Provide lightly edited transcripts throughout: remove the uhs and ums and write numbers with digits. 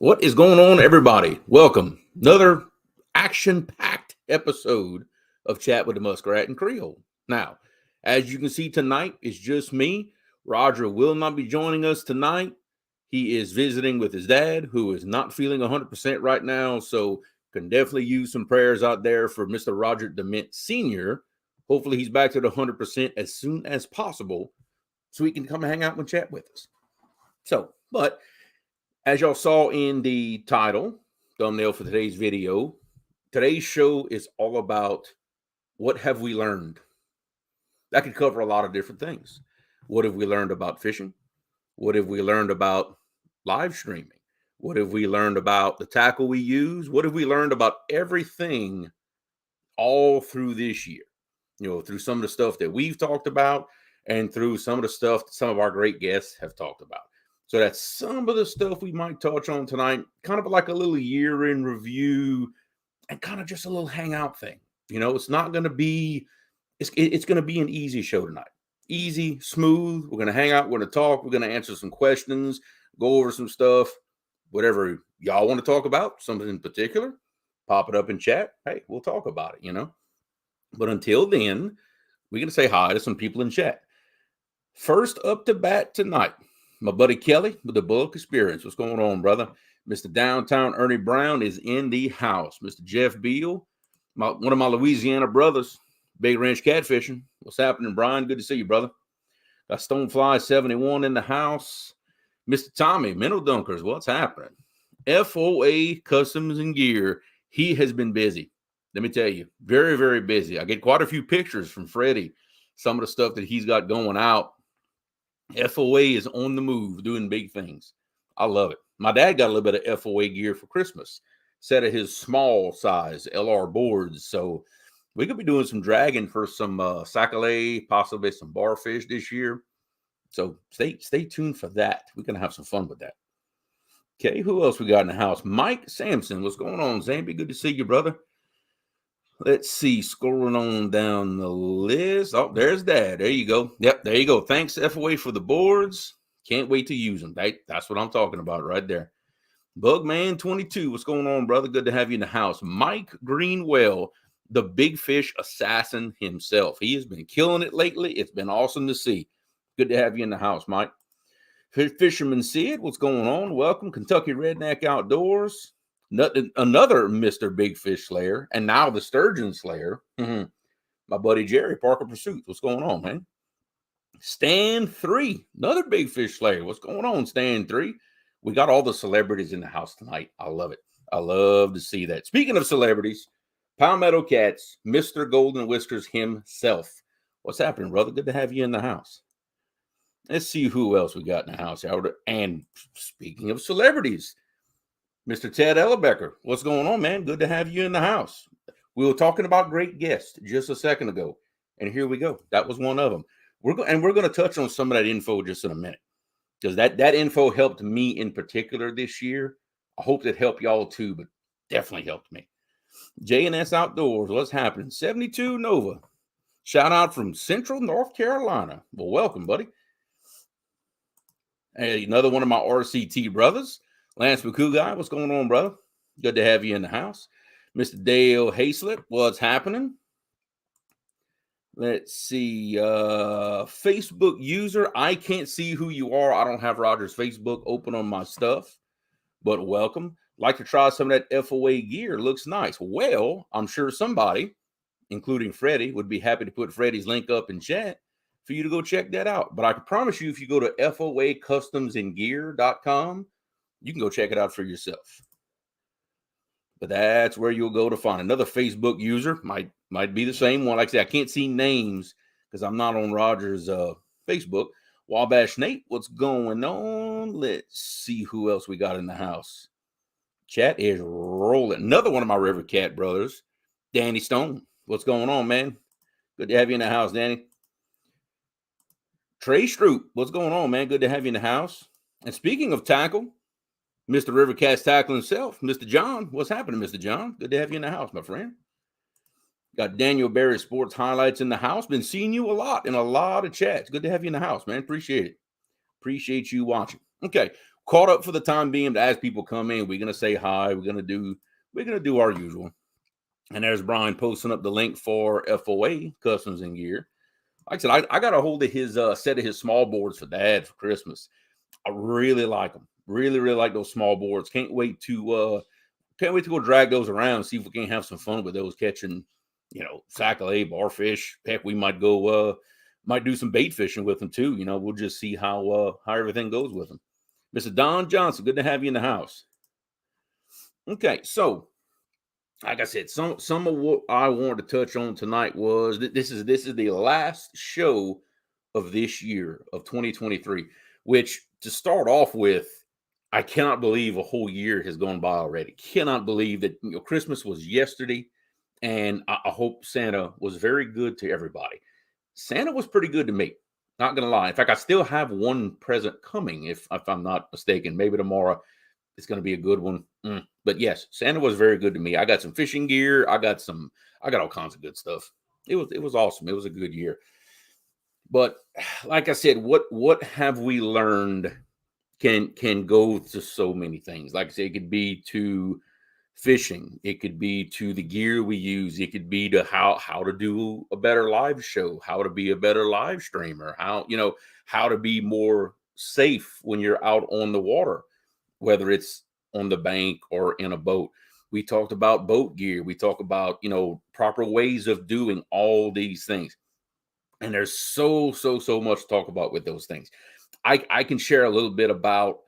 What is going on, everybody? Welcome. Another action-packed episode of Chat with the Muskrat Creole. Now, as you can see tonight, it's just me. Roger will not be joining us tonight. He is visiting with his dad, who is not feeling 100% right now, so can definitely use some prayers out there for Mr. Roger Dement Sr. Hopefully he's back to the 100% as soon as possible so he can come hang out and chat with us. But as y'all saw in the title, thumbnail for today's video, today's show is all about what have we learned. That could cover a lot of different things. What have we learned about fishing? What have we learned about live streaming? What have we learned about the tackle we use? What have we learned about everything all through this year? Through some of the stuff that we've talked about and through some of the stuff that some of our great guests have talked about. So that's some of the stuff we might touch on tonight, kind of like a little year in review and kind of just a little hangout thing. It's not going to be, it's going to be an easy show tonight. Easy, smooth. We're going to hang out. We're going to talk. We're going to answer some questions, go over some stuff, whatever y'all want to talk about, something in particular, pop it up in chat. Hey, we'll talk about it, But until then, we're going to say hi to some people in chat. First up to bat tonight, my buddy Kelly with the Bulk Experience. What's going on, brother? Mr. Downtown Ernie Brown is in the house. Mr. Jeff Beal, one of my Louisiana brothers, Big Ranch Catfishing. What's happening, Brian? Good to see you, brother. Got Stonefly 71 in the house. Mr. Tommy, Mental Dunkers, what's happening? FOA Customs and Gear. He has been busy. Let me tell you, very, very busy. I get quite a few pictures from Freddie, some of the stuff that he's got going out. FOA is on the move, doing big things. I love it. My dad got a little bit of FOA gear for Christmas, set of his small size LR boards. So we could be doing some dragging for some sac-a-lait, possibly some barfish this year. So stay tuned for that. We're going to have some fun with that. Okay, who else we got in the house? Mike Sampson. What's going on, Zambi? Good to see you, brother. Let's see, scrolling on down the list. Oh, there's Dad. There you go. Yep, there you go. Thanks, FOA, for the boards. Can't wait to use them. That's what I'm talking about right there. Bugman22, what's going on, brother? Good to have you in the house. Mike Greenwell, the big fish assassin himself. He has been killing it lately. It's been awesome to see. Good to have you in the house, Mike. Fisherman Sid, what's going on? Welcome. Kentucky Redneck Outdoors. Another Mr. Big Fish Slayer, and now the Sturgeon Slayer. My buddy Jerry, Parker Pursuit. What's going on, man? Stan 3, another Big Fish Slayer. What's going on, Stan 3? We got all the celebrities in the house tonight. I love it. I love to see that. Speaking of celebrities, Palmetto Cats, Mr. Golden Whiskers himself. What's happening, brother? Good to have you in the house. Let's see who else we got in the house, Howard. And speaking of celebrities, Mr. Ted Ellebecker, what's going on, man? Good to have you in the house. We were talking about great guests just a second ago, and here we go. That was one of them. We're going to touch on some of that info just in a minute, because that info helped me in particular this year. I hope it helped y'all too, but definitely helped me. J&S Outdoors, what's happening? 72 Nova. Shout out from Central North Carolina. Well, welcome, buddy. Hey, another one of my RCT brothers. Lance McCoo, what's going on, brother? Good to have you in the house. Mr. Dale Hayslip, what's happening? Let's see. Facebook user, I can't see who you are. I don't have Roger's Facebook open on my stuff, but welcome. Like to try some of that FOA gear. Looks nice. Well, I'm sure somebody, including Freddie, would be happy to put Freddie's link up in chat for you to go check that out. But I can promise you, if you go to foacustomsandgear.com, you can go check it out for yourself. But that's where you'll go to find another Facebook user. Might be the same one. Like I said, I can't see names because I'm not on Roger's Facebook. Wabash Nate, what's going on? Let's see who else we got in the house. Chat is rolling. Another one of my River Cat brothers, Danny Stone. What's going on, man? Good to have you in the house, Danny. Trey Stroop, what's going on, man? Good to have you in the house. And speaking of tackle, Mr. River Cat's tackle himself, Mr. John. What's happening, Mr. John? Good to have you in the house, my friend. Got Daniel Barry Sports Highlights in the house. Been seeing you a lot in a lot of chats. Good to have you in the house, man. Appreciate it. Appreciate you watching. Okay, caught up for the time being. As people come in, we're gonna say hi. We're gonna do our usual. And there's Brian posting up the link for FOA Customs and Gear. Like I said, I got a hold of his set of his small boards for Dad for Christmas. I really like them. Really, really like those small boards. Can't wait to go drag those around, see if we can have some fun with those, catching, sac-a-lay, barfish. Heck, we might do some bait fishing with them too. We'll just see how everything goes with them. Mr. Don Johnson, good to have you in the house. Okay, so like I said, some of what I wanted to touch on tonight was that this is the last show of this year of 2023, which to start off with, I cannot believe a whole year has gone by already. Cannot believe that Christmas was yesterday, and I hope Santa was very good to everybody. Santa was pretty good to me. Not gonna lie. In fact, I still have one present coming, if I'm not mistaken. Maybe tomorrow it's going to be a good one. But yes, Santa was very good to me. I got some fishing gear. I got all kinds of good stuff. It was awesome. It was a good year. But like I said, what have we learned can go to so many things. Like I said, it could be to fishing, it could be to the gear we use, it could be to how to do a better live show, how to be a better live streamer, how to be more safe when you're out on the water, whether it's on the bank or in a boat. We talked about boat gear. We talk about, proper ways of doing all these things. And there's so much to talk about with those things. I can share a little bit about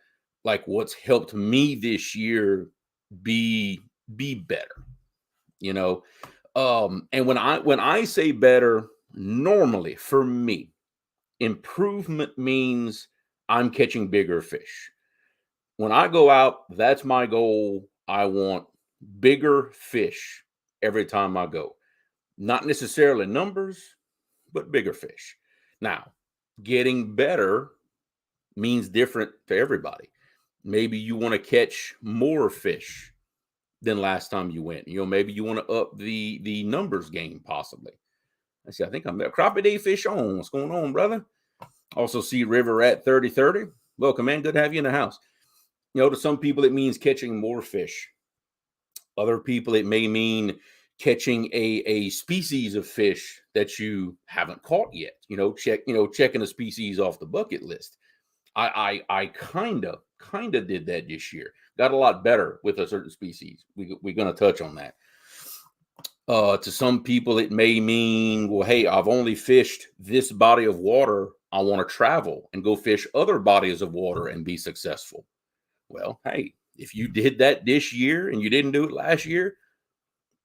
like what's helped me this year be better, and when I say better, normally for me, improvement means I'm catching bigger fish. When I go out, that's my goal. I want bigger fish every time I go. Not necessarily numbers, but bigger fish. Now, getting better means different to everybody. Maybe you want to catch more fish than last time you went. Maybe you want to up the numbers game possibly. I think I'm a crappie day fish on. What's going on, brother? Also see River at 3030. Welcome, man. Good to have you in the house. To some people, it means catching more fish. Other people, it may mean catching a species of fish that you haven't caught yet. Checking a species off the bucket list. I kind of did that this year. Got a lot better with a certain species. We're going to touch on that. To some people, it may mean, well, hey, I've only fished this body of water. I want to travel and go fish other bodies of water and be successful. Well, hey, if you did that this year and you didn't do it last year,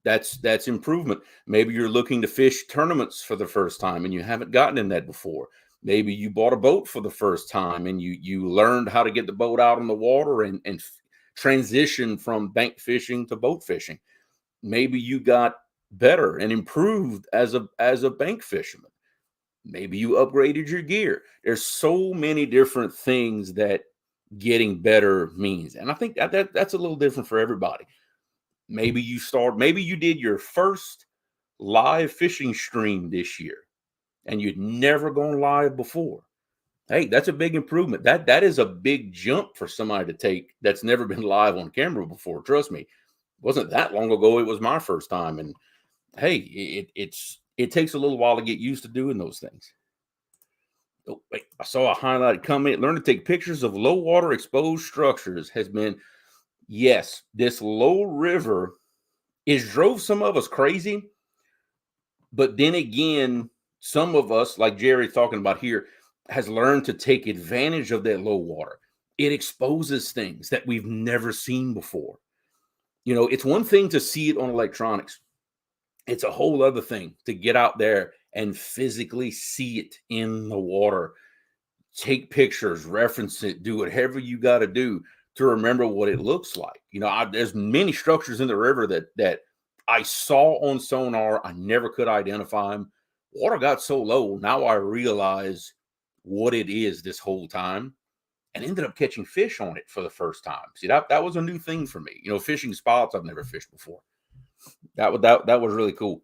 that's improvement. Maybe you're looking to fish tournaments for the first time and you haven't gotten in that before. Maybe you bought a boat for the first time and you learned how to get the boat out on the water and transition from bank fishing to boat fishing. Maybe you got better and improved as a bank fisherman. Maybe you upgraded your gear. There's so many different things that getting better means. And I think that's a little different for everybody. Maybe you did your first live fishing stream this year and you'd never gone live before. Hey, that's a big improvement. That is a big jump for somebody to take that's never been live on camera before. Trust me, it wasn't that long ago. It was my first time. And hey, it takes a little while to get used to doing those things. Oh, wait, I saw a highlighted comment. Learn to take pictures of low water exposed structures has been, yes, this low river drove some of us crazy. But then again, some of us, like Jerry talking about here, has learned to take advantage of that low water. It exposes things that we've never seen before. It's one thing to see it on electronics. It's a whole other thing to get out there and physically see it in the water. Take pictures, reference it, do whatever you got to do to remember what it looks like. There's many structures in the river that I saw on sonar. I never could identify them. Water got so low. Now I realize what it is this whole time and ended up catching fish on it for the first time. See, that was a new thing for me. Fishing spots I've never fished before. That was really cool.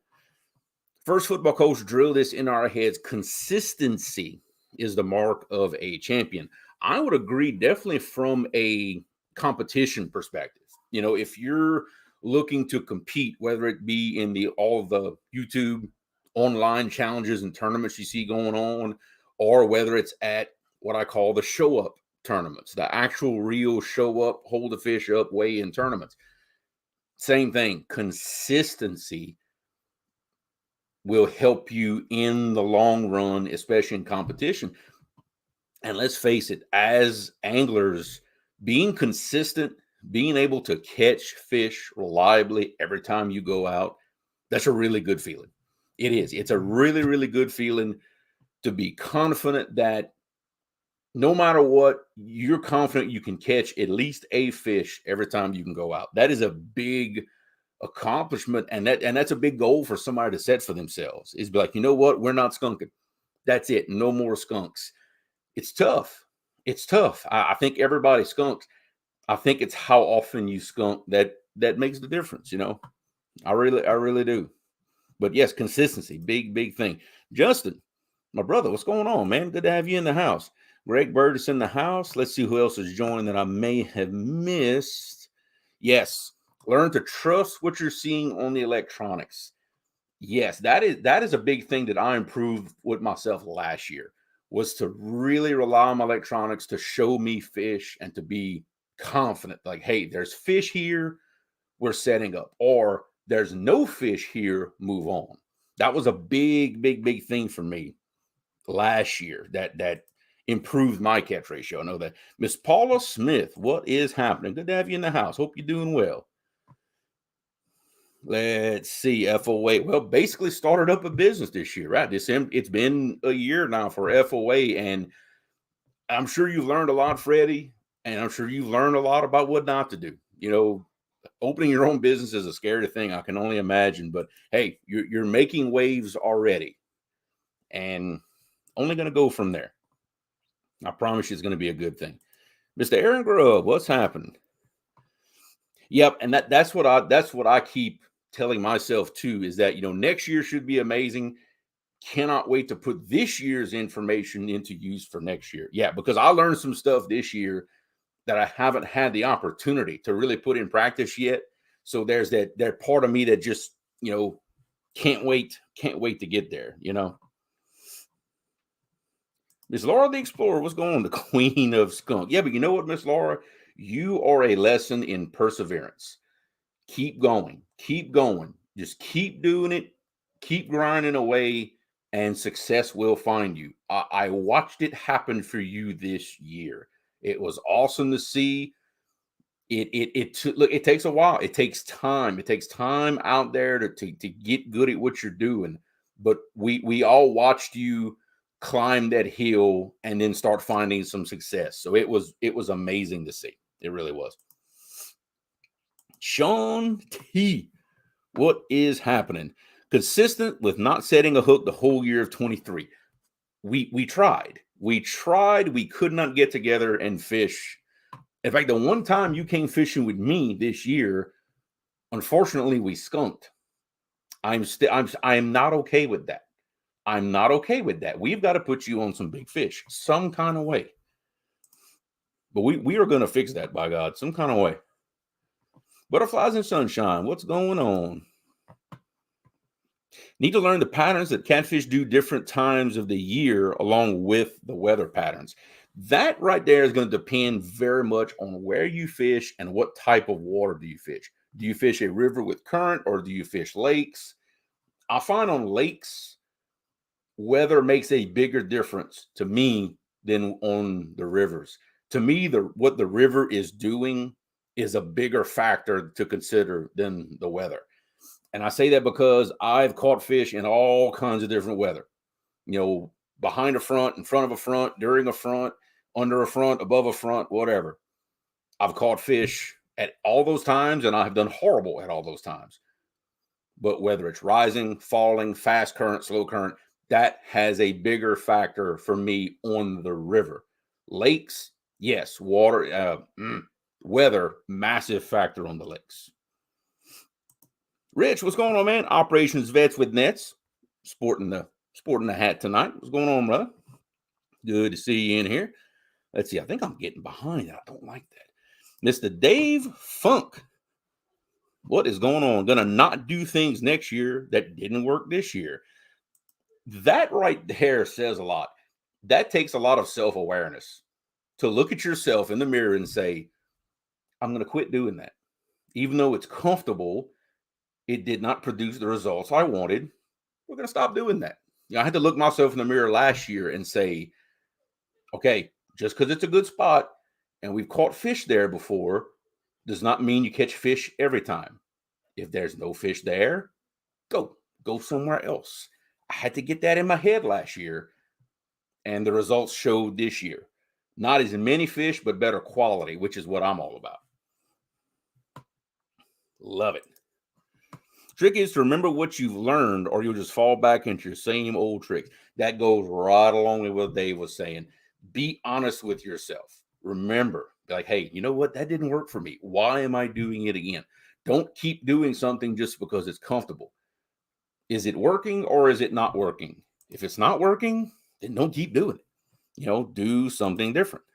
First football coach drilled this in our heads. Consistency is the mark of a champion. I would agree definitely from a competition perspective. If you're looking to compete, whether it be in all of the YouTube online challenges and tournaments you see going on, or whether it's at what I call the show up tournaments, the actual real show up, hold the fish up, weigh in tournaments. Same thing. Consistency will help you in the long run, especially in competition. And let's face it, as anglers, being consistent, being able to catch fish reliably every time you go out, that's a really good feeling. It is. It's a really, really good feeling to be confident that no matter what, you're confident you can catch at least a fish every time you can go out. That is a big accomplishment, and that's a big goal for somebody to set for themselves. Is be like, you know what, we're not skunking. That's it. No more skunks. It's tough. It's tough. I think everybody skunks. I think it's how often you skunk that makes the difference. I really do. But yes, consistency, big thing. Justin, my brother, what's going on, man? Good to have you in the house. Greg Bird is in the house. Let's see who else is joining that I may have missed. Yes, learn to trust what you're seeing on the electronics. Yes, that is a big thing that I improved with myself last year, was to really rely on my electronics to show me fish and to be confident. Like, hey, there's fish here, we're setting up, or there's no fish here, move on. That was a big thing for me last year. That improved my catch ratio. I know that. Miss Paula Smith, what is happening? Good to have you in the house. Hope you're doing well. Let's see, FOA. Well, basically started up a business this year, right? It's been a year now for FOA, and I'm sure you've learned a lot, Freddie, and I'm sure you've learned a lot about what not to do. Opening your own business is a scary thing, I can only imagine. But hey, you're making waves already, and only going to go from there. I promise you, it's going to be a good thing. Mr. Aaron Grubb, what's happened? Yep, and that's what I keep telling myself too, is that next year should be amazing. Cannot wait to put this year's information into use for next year. Yeah, because I learned some stuff this year that I haven't had the opportunity to really put in practice yet. So there's that part of me that just can't wait to get there. Miss Laura the Explorer, what's going on? The Queen of Skunk. Yeah, but you know what, Miss Laura? You are a lesson in perseverance. Keep going. Keep going. Just keep doing it. Keep grinding away, and success will find you. I watched it happen for you this year. It was awesome to see. Look, it takes a while. It takes time. It takes time out there to get good at what you're doing. But we all watched you climb that hill and then start finding some success. So it was amazing to see. It really was. Sean T, what is happening? Consistent with not setting a hook the whole year of 23. We tried. We could not get together and fish. In fact, the one time you came fishing with me this year, unfortunately, we skunked. I am not okay with that. I'm not okay with that. We've got to put you on some big fish, some kind of way. But we are going to fix that, by God, some kind of way. Butterflies and sunshine, what's going on? Need to learn the patterns that catfish do different times of the year along with the weather patterns. That right there is going to depend very much on where you fish and what type of water do you fish. Do you fish a river with current, or do you fish lakes? I find on lakes, weather makes a bigger difference to me than on the rivers. To me, what the river is doing is a bigger factor to consider than the weather. And I say that because I've caught fish in all kinds of different weather. Behind a front, in front of a front, during a front, under a front, above a front, whatever. I've caught fish at all those times, and I have done horrible at all those times. But whether it's rising, falling, fast current, slow current, that has a bigger factor for me on the river. Lakes, yes. Water, weather, massive factor on the lakes. Rich, what's going on, man? Operations Vets with Nets, sporting the hat tonight. What's going on, brother? Good to see you in here. Let's see. I think I'm getting behind. I don't like that. Mr. Dave Funk. What is going on? Gonna not do things next year that didn't work this year. That right there says a lot. That takes a lot of self-awareness to look at yourself in the mirror and say, I'm going to quit doing that. Even though it's comfortable, it did not produce the results I wanted. We're going to stop doing that. I had to look myself in the mirror last year and say, okay, just because it's a good spot and we've caught fish there before does not mean you catch fish every time. If there's no fish there, go somewhere else. I had to get that in my head last year, and the results showed this year. Not as many fish, but better quality, which is what I'm all about. Love it. Trick is to remember what you've learned, or you'll just fall back into your same old tricks. That goes right along with what Dave was saying. Be honest with yourself. Remember, like, hey, you know what? That didn't work for me. Why am I doing it again? Don't keep doing something just because it's comfortable. Is it working or is it not working? If it's not working, then don't keep doing it. Do something different.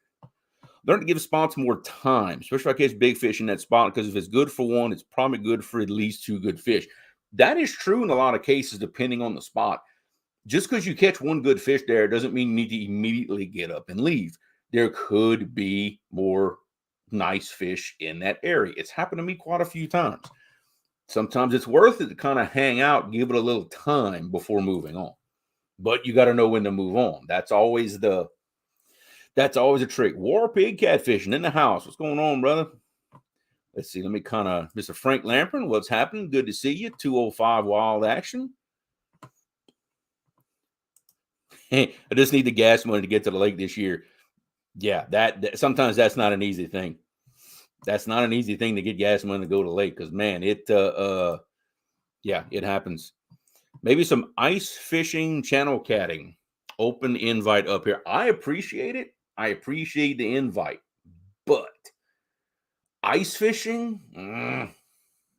Learn to give spots more time, especially if I catch big fish in that spot, because if it's good for one, it's probably good for at least two good fish. That is true in a lot of cases, depending on the spot. Just because you catch one good fish there doesn't mean you need to immediately get up and leave. There could be more nice fish in that area. It's happened to me quite a few times. Sometimes it's worth it to kind of hang out, give it a little time before moving on. But you got to know when to move on. That's always a trick. War pig catfishing in the house. What's going on, brother? Let's see. Let me Mr. Frank Lamprin, what's happening? Good to see you. 205 Wild Action. Hey, I just need the gas money to get to the lake this year. Yeah, that sometimes that's not an easy thing. That's not an easy thing to get gas money to go to the lake, because man, it happens. Maybe some ice fishing, channel catting. Open invite up here. I appreciate it. I appreciate the invite, but ice fishing,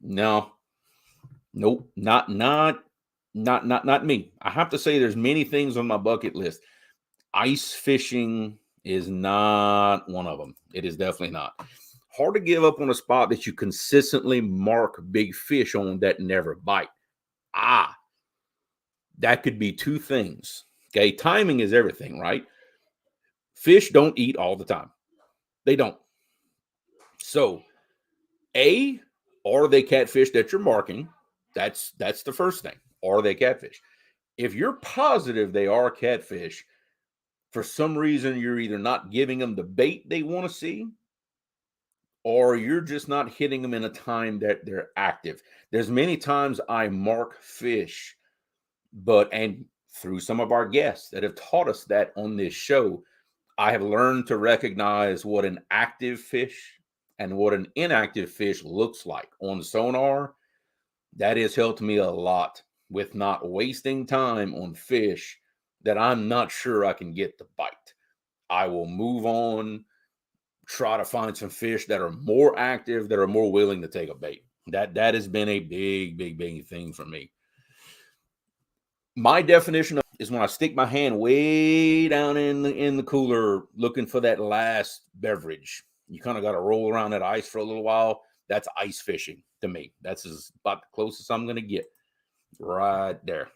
no, nope, not me. I have to say, there's many things on my bucket list. Ice fishing is not one of them. It is definitely not. Hard to give up on a spot that you consistently mark big fish on that never bite. That could be two things. Okay, timing is everything, right? Fish don't eat all the time. They don't. So, are they catfish that you're marking? That's the first thing. Are they catfish? If you're positive they are catfish, for some reason you're either not giving them the bait they want to see, or you're just not hitting them in a time that they're active. There's many times I mark fish, and through some of our guests that have taught us that on this show, I have learned to recognize what an active fish and what an inactive fish looks like on sonar. That has helped me a lot with not wasting time on fish that I'm not sure I can get to bite. I will move on, try to find some fish that are more active, that are more willing to take a bait. That has been a big thing for me. My definition of is when I stick my hand way down in the cooler looking for that last beverage. You kind of got to roll around that ice for a little while. That's ice fishing to me. That's about the closest I'm going to get right there.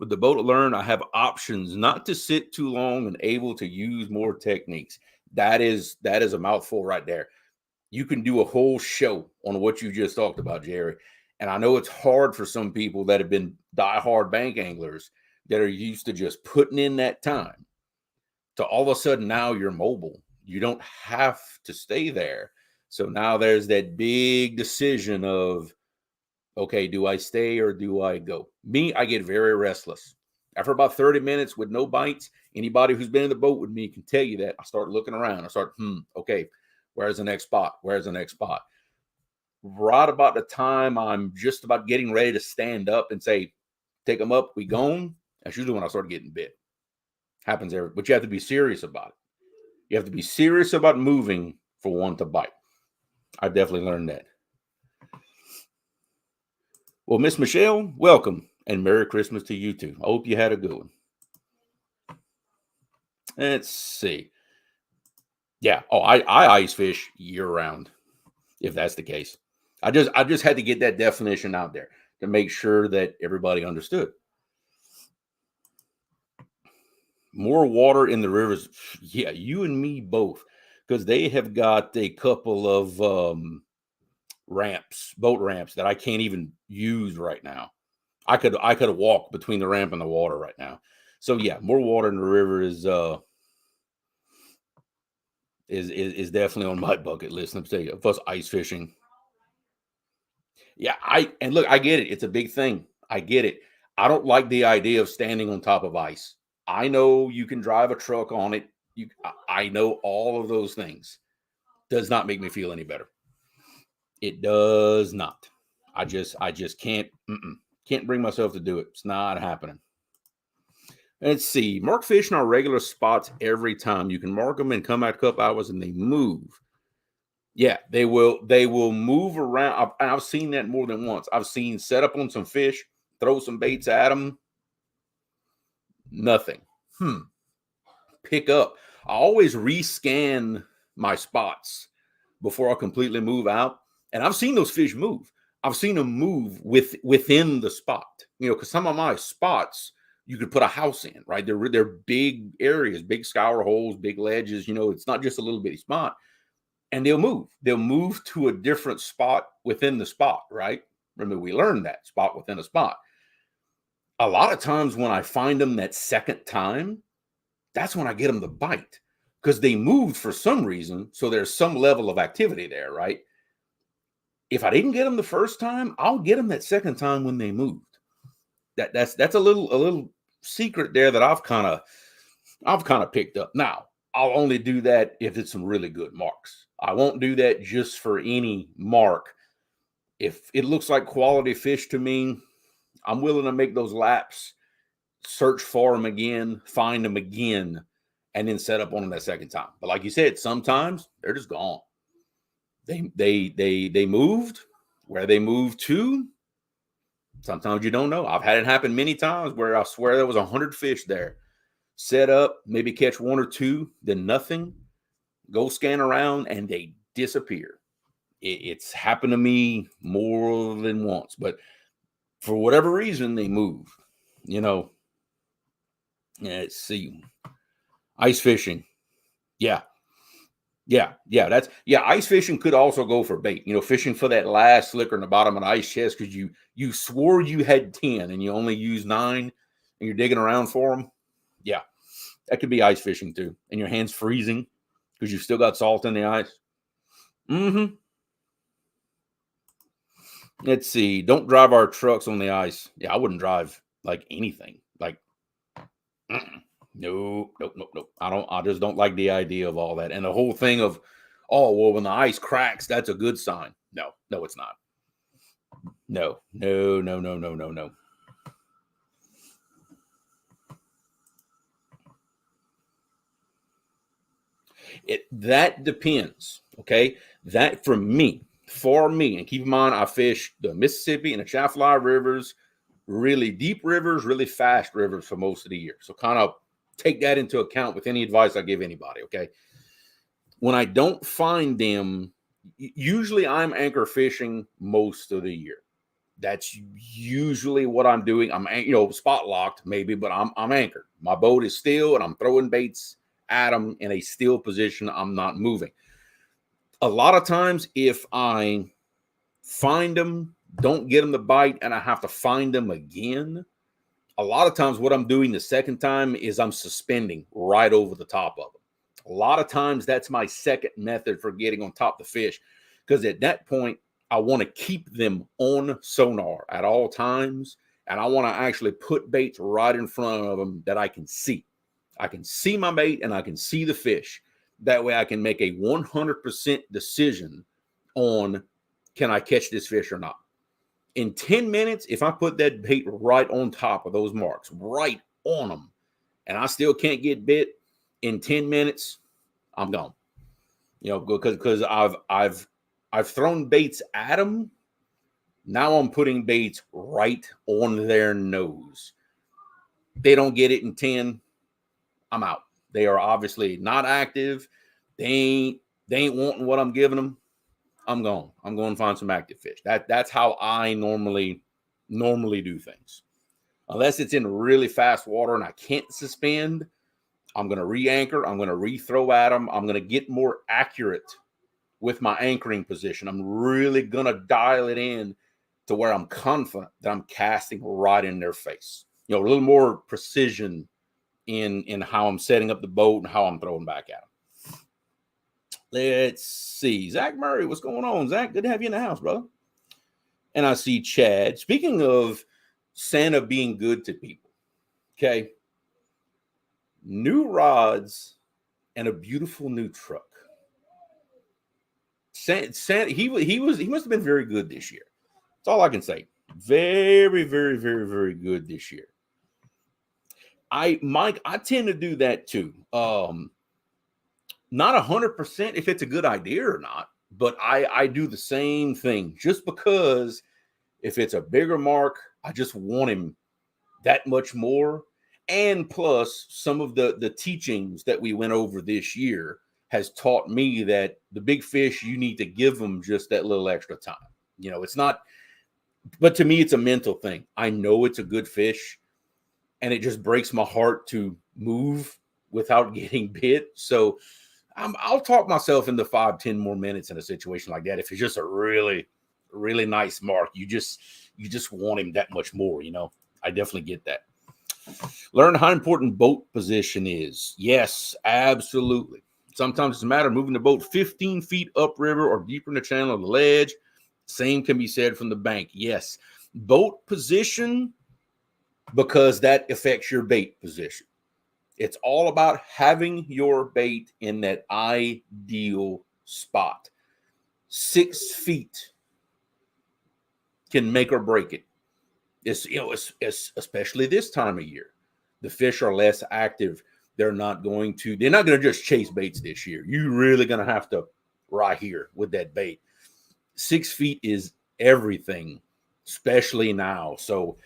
With the boat learn, I have options not to sit too long and able to use more techniques. That is a mouthful right there. You can do a whole show on what you just talked about, Jerry. And I know it's hard for some people that have been diehard bank anglers that are used to just putting in that time to all of a sudden now you're mobile. You don't have to stay there. So now there's that big decision of, okay, do I stay or do I go? Me, I get very restless. After about 30 minutes with no bites, anybody who's been in the boat with me can tell you that. I start looking around. I start, okay, where's the next spot? Where's the next spot? Right about the time I'm just about getting ready to stand up and say, take them up, we gone. That's usually when I start getting bit. Happens there, but you have to be serious about it. You have to be serious about moving for one to bite. I definitely learned that. Well, Miss Michelle, welcome and Merry Christmas to you too. I hope you had a good one. Let's see. Yeah. Oh, I ice fish year round, if that's the case. I just had to get that definition out there to make sure that everybody understood. More water in the rivers. Yeah, you and me both, because they have got a couple of ramps, boat ramps that I can't even use right now. I could walk between the ramp and the water right now. So yeah, more water in the river is definitely on my bucket list. Let me tell you, plus ice fishing. Yeah, and look, I get it. It's a big thing. I get it. I don't like the idea of standing on top of ice. I know you can drive a truck on it. I know all of those things. Does not make me feel any better. It does not. I just can't bring myself to do it. It's not happening. Let's see. Mark fish in our regular spots every time. You can mark them and come out a couple hours and they move. Yeah, they will. They will move around. I've seen that more than once. I've seen set up on some fish, throw some baits at them. Nothing. Pick up. I always rescan my spots before I completely move out, and I've seen those fish move. I've seen them move within the spot. Because some of my spots you could put a house in, right? They're big areas, big scour holes, big ledges. It's not just a little bitty spot, and they'll move. They'll move to a different spot within the spot, right? Remember, we learned that spot within a spot. A lot of times when I find them that second time, that's when I get them to bite because they moved for some reason. So there's some level of activity there, right? If I didn't get them the first time, I'll get them that second time when they moved. That's a little secret there that I've kind of picked up. Now, I'll only do that if it's some really good marks. I won't do that just for any mark. If it looks like quality fish to me, I'm willing to make those laps, search for them again, find them again, and then set up on them that second time. But like you said, sometimes they're just gone. They moved where they moved to. Sometimes you don't know. I've had it happen many times where I swear there was 100 fish there. Set up, maybe catch one or two, then nothing. Go scan around, and they disappear. It's happened to me more than once, but for whatever reason, they move. You know, let's see. Ice fishing. Yeah. Ice fishing could also go for bait. Fishing for that last slicker in the bottom of the ice chest because you swore you had 10 and you only used 9 and you're digging around for them. Yeah, that could be ice fishing too. And your hands freezing because you've still got salt in the ice. Let's see. Don't drive our trucks on the ice. Yeah, I wouldn't drive like anything. Like, no. I just don't like the idea of all that. And the whole thing of, oh, well, when the ice cracks, that's a good sign. No, it's not. No. That depends. Okay. That for me, and keep in mind, I fish the Mississippi and the Chaffalay rivers, really deep rivers, really fast rivers for most of the year. So kind of take that into account with any advice I give anybody. Okay. When I don't find them, usually I'm anchor fishing most of the year. That's usually what I'm doing. I'm spot locked maybe, but I'm anchored. My boat is still, and I'm throwing baits at them in a still position. I'm not moving. A lot of times, if I find them, don't get them to bite, and I have to find them again, a lot of times what I'm doing the second time is I'm suspending right over the top of them. A lot of times that's my second method for getting on top of the fish, because at that point I want to keep them on sonar at all times, and I want to actually put baits right in front of them that I can see. I can see my bait and I can see the fish. That way I can make a 100% decision on, can I catch this fish or not? In 10 minutes, if I put that bait right on top of those marks, right on them, and I still can't get bit, in 10 minutes, I'm gone. Because I've thrown baits at them. Now I'm putting baits right on their nose. They don't get it in 10, I'm out. They are obviously not active. They ain't wanting what I'm giving them. I'm going to find some active fish. That's how I normally do things. Unless it's in really fast water and I can't suspend, I'm going to re-anchor. I'm going to re-throw at them. I'm going to get more accurate with my anchoring position. I'm really going to dial it in to where I'm confident that I'm casting right in their face. A little more precision in how I'm setting up the boat and how I'm throwing back at them. Let's see. Zach Murray, what's going on? Zach, good to have you in the house, brother. And I see Chad. Speaking of Santa being good to people, okay, new rods and a beautiful new truck. Santa, he must have been very good this year. That's all I can say. Very, very, very, very good this year. Mike, I tend to do that too. Not 100% if it's a good idea or not, but I do the same thing just because if it's a bigger mark, I just want him that much more. And plus, some of the teachings that we went over this year has taught me that the big fish, you need to give them just that little extra time. It's not, but to me, it's a mental thing. I know it's a good fish, and it just breaks my heart to move without getting bit. So I'll talk myself into 5-10 more minutes in a situation like that. If it's just a really, really nice mark, you just want him that much more. I definitely get that. Learn how important boat position is. Yes, absolutely. Sometimes it's a matter of moving the boat 15 feet upriver or deeper in the channel of the ledge. Same can be said from the bank. Yes, boat position, because that affects your bait position. It's all about having your bait in that ideal spot. 6 feet can make or break it. It's especially this time of year. The fish are less active. They're not going to just chase baits this year. You're really going to have to right here with that bait. 6 feet is everything, especially now. So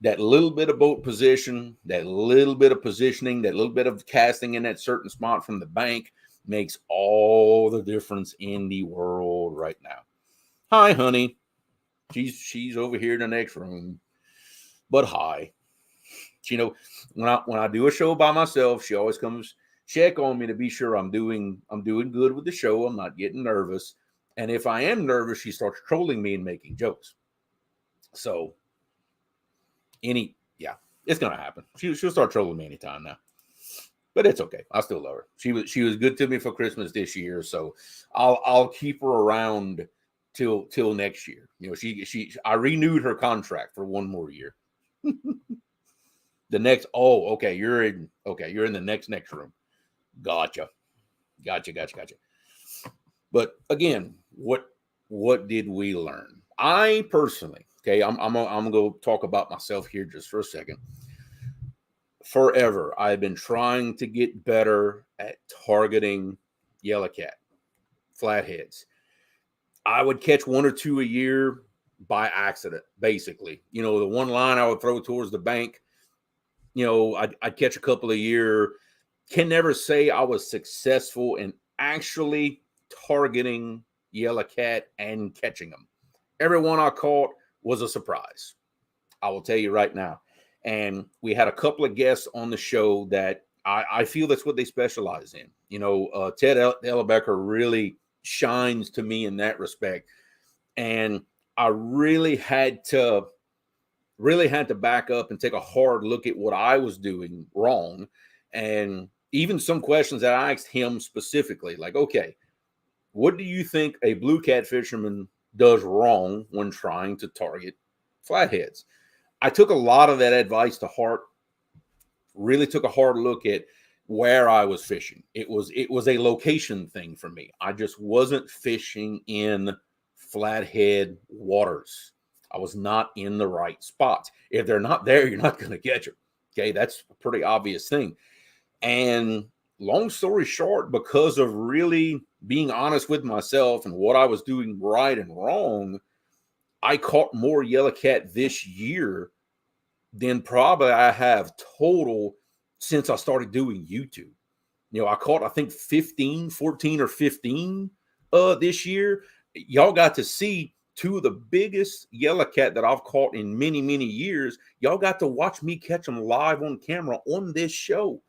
that little bit of boat position, that little bit of positioning, that little bit of casting in that certain spot from the bank makes all the difference in the world right now. Hi, honey. She's over here in the next room. But hi. When I do a show by myself, she always comes check on me to be sure I'm doing good with the show. I'm not getting nervous. And if I am nervous, she starts trolling me and making jokes. So it's gonna happen. She'll start trolling me anytime now. But it's okay. I still love her. She was good to me for Christmas this year, so I'll keep her around till next year. I renewed her contract for one more year. The next, you're in the next room. Gotcha. But again, what did we learn? I personally, I'm gonna go talk about myself here just for a second. Forever, I've been trying to get better at targeting yellowcat, flatheads. I would catch one or two a year by accident, basically. The one line I would throw towards the bank, I'd catch a couple a year. Can never say I was successful in actually targeting yellowcat and catching them. Every one I caught was a surprise. I will tell you right now. And we had a couple of guests on the show that I feel that's what they specialize in. Ted Ellebecker really shines to me in that respect. And I really had to back up and take a hard look at what I was doing wrong. And even some questions that I asked him specifically, like, okay, what do you think a blue cat fisherman does wrong when trying to target flatheads? I took a lot of that advice to heart, really took a hard look at where I was fishing. It was a location thing for me. I just wasn't fishing in flathead waters. I was not in the right spots. If they're not there, you're not going to catch them. Okay, that's a pretty obvious thing. And long story short, because of really being honest with myself and what I was doing right and wrong, I caught more yellowcat this year than probably I have total since I started doing YouTube. I caught, I think 14 or 15 this year. Y'all got to see two of the biggest yellowcat that I've caught in many, many years. Y'all got to watch me catch them live on camera on this show.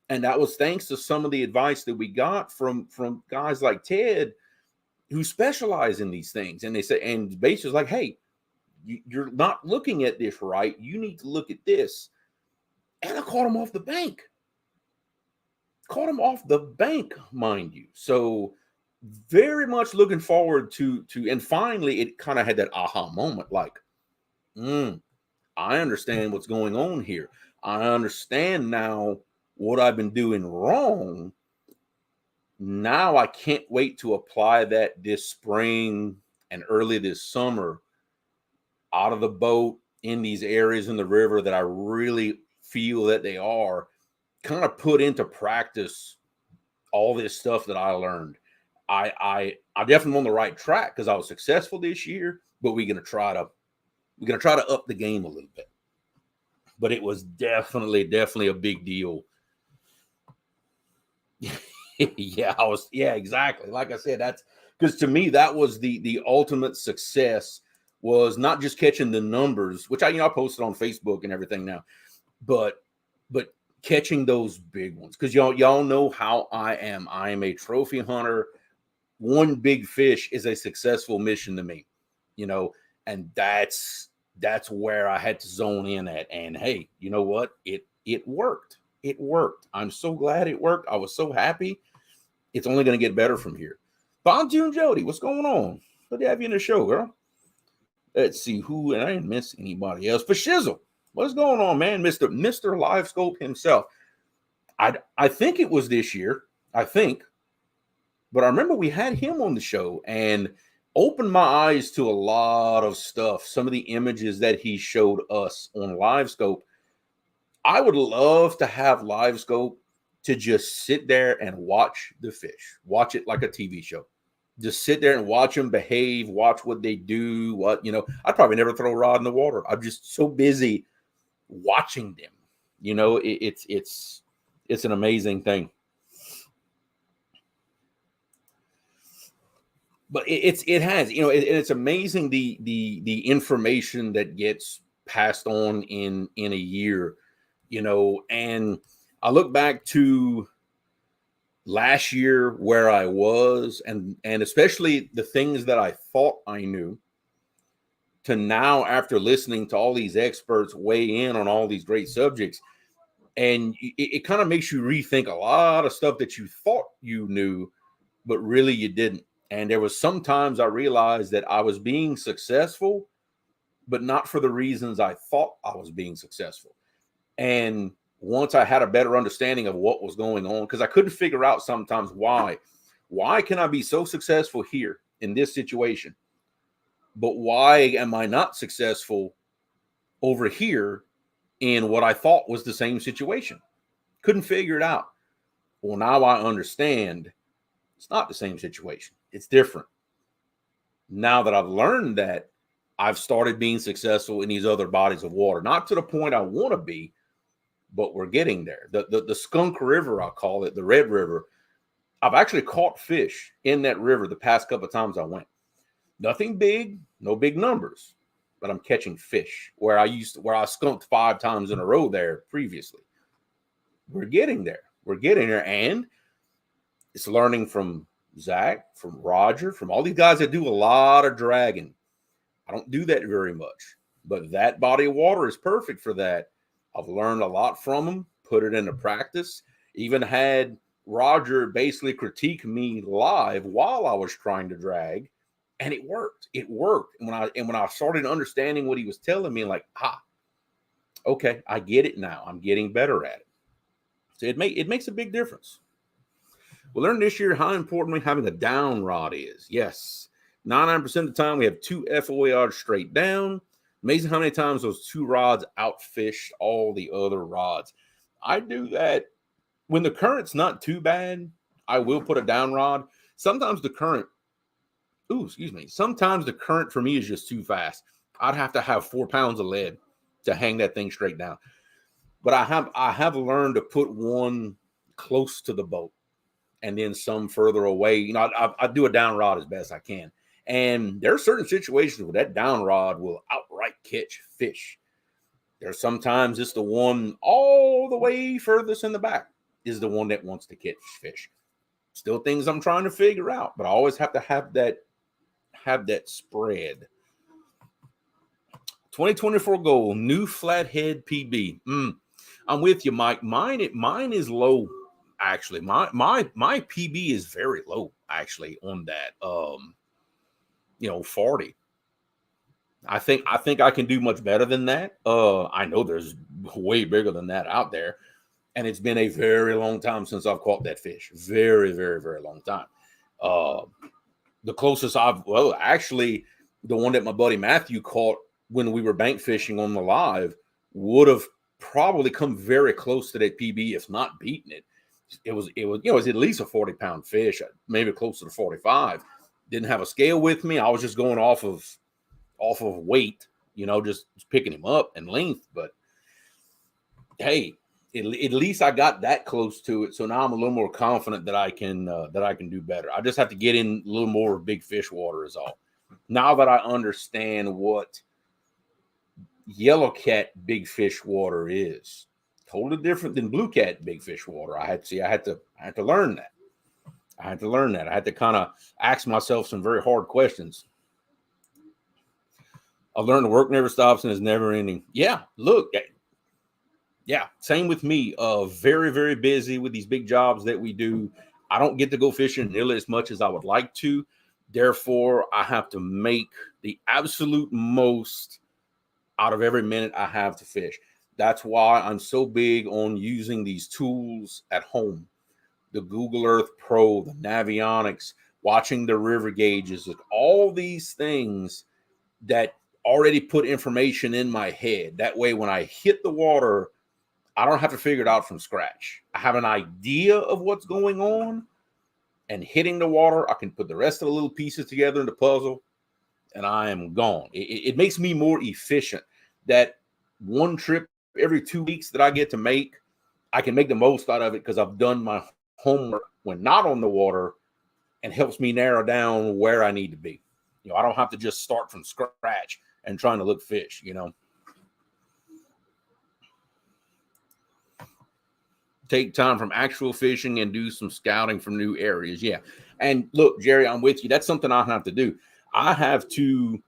And that was thanks to some of the advice that we got from guys like Ted who specialize in these things. And they say, and basically like, hey, you're not looking at this right. You need to look at this. And I caught him off the bank. Caught him off the bank, mind you. So very much looking forward to and finally it kind of had that aha moment, like, I understand what's going on here. I understand now what I've been doing wrong. Now I can't wait to apply that this spring and early this summer out of the boat in these areas in the river that I really feel that they are, kind of put into practice all this stuff that I learned. I definitely on the right track because I was successful this year, but we're gonna try to up the game a little bit. But it was definitely a big deal. Yeah, exactly. Like I said, that's because to me that was the ultimate success, was not just catching the numbers, which I posted on Facebook and everything now, but catching those big ones. Because y'all know how I am. I am a trophy hunter. One big fish is a successful mission to me, and that's where I had to zone in at. And hey, you know what? It worked. It worked. I'm so glad it worked. I was so happy. It's only going to get better from here. Bob June Jody, what's going on? Good to have you in the show, girl. Let's see who, and I didn't miss anybody else. But Shizzle, what's going on, man? Mr. Live Scope himself. I think it was this year. I think. But I remember we had him on the show and opened my eyes to a lot of stuff. Some of the images that he showed us on Live Scope. I would love to have Live Scope to just sit there and watch the fish. Watch it like a TV show. Just sit there and watch them behave, watch what they do. I'd probably never throw a rod in the water. I'm just so busy watching them. It's an amazing thing. But it has, it's amazing the information that gets passed on in a year, and I look back to last year where I was and especially the things that I thought I knew to now after listening to all these experts weigh in on all these great subjects. And it kind of makes you rethink a lot of stuff that you thought you knew, but really you didn't. And there was sometimes I realized that I was being successful, but not for the reasons I thought I was being successful. And once I had a better understanding of what was going on, because I couldn't figure out sometimes why can I be so successful here in this situation, but why am I not successful over here in what I thought was the same situation? Couldn't figure it out. Well, now I understand it's not the same situation. It's different. Now that I've learned that, I've started being successful in these other bodies of water. Not to the point I want to be, but we're getting there. The Skunk River, I call it, the Red River. I've actually caught fish in that river the past couple of times I went. Nothing big, no big numbers, but I'm catching fish where I skunked 5 times in a row there previously. We're getting there. And it's learning from Zach, from Roger, from all these guys that do a lot of dragging. I don't do that very much, but that body of water is perfect for that. I've learned a lot from them, put it into practice, even had Roger basically critique me live while I was trying to drag, and it worked. It worked. And when I started understanding what he was telling me, like, okay, I get it now. I'm getting better at it. So it makes a big difference. We learned this year how important having a down rod is. Yes, 99% of the time we have 2 FOA rods straight down. Amazing how many times those 2 rods outfished all the other rods. I do that when the current's not too bad. I will put a down rod. Sometimes the current for me is just too fast. I'd have to have 4 pounds of lead to hang that thing straight down. But I have learned to put one close to the boat. and then some further away. You know, I do a down rod as best I can. And there are certain situations where that down rod will outright catch fish. There's sometimes it's the one all the way furthest in the back is the one that wants to catch fish. Still things I'm trying to figure out, but I always have to have that spread. 2024 goal, new flathead PB. I'm with you, Mike. Mine is low. Actually, my PB is very low. Actually, on that, 40. I think I can do much better than that. I know there's way bigger than that out there, and it's been a very long time since I've caught that fish. Very, very, very long time. The closest actually, the one that my buddy Matthew caught when we were bank fishing on the live would have probably come very close to that PB, if not beaten it. It was at least a 40-pound fish, maybe closer to 45. Didn't have a scale with me. I was just going off of weight, just picking him up and length. But hey, at least I got that close to it. So now I'm a little more confident that I can do better. I just have to get in a little more big fish water is all. Now that I understand what yellow cat big fish water is, totally different than blue cat big fish water. I had to learn that. I had to kind of ask myself some very hard questions. I learned the work never stops and is never ending. Yeah, look. Yeah, same with me. Very, very busy with these big jobs that we do. I don't get to go fishing nearly as much as I would like to. Therefore, I have to make the absolute most out of every minute I have to fish. That's why I'm so big on using these tools at home. The Google Earth Pro, the Navionics, watching the river gauges, all these things that already put information in my head. That way, when I hit the water, I don't have to figure it out from scratch. I have an idea of what's going on, and hitting the water, I can put the rest of the little pieces together in the puzzle, and I am gone. It makes me more efficient. That one trip every 2 weeks that I get to make, I can make the most out of it because I've done my homework when not on the water, and helps me narrow down where I need to be. I don't have to just start from scratch and trying to look fish, Take time from actual fishing and do some scouting from new areas. Yeah. And look, Jerry, I'm with you. That's something I have to do. I have to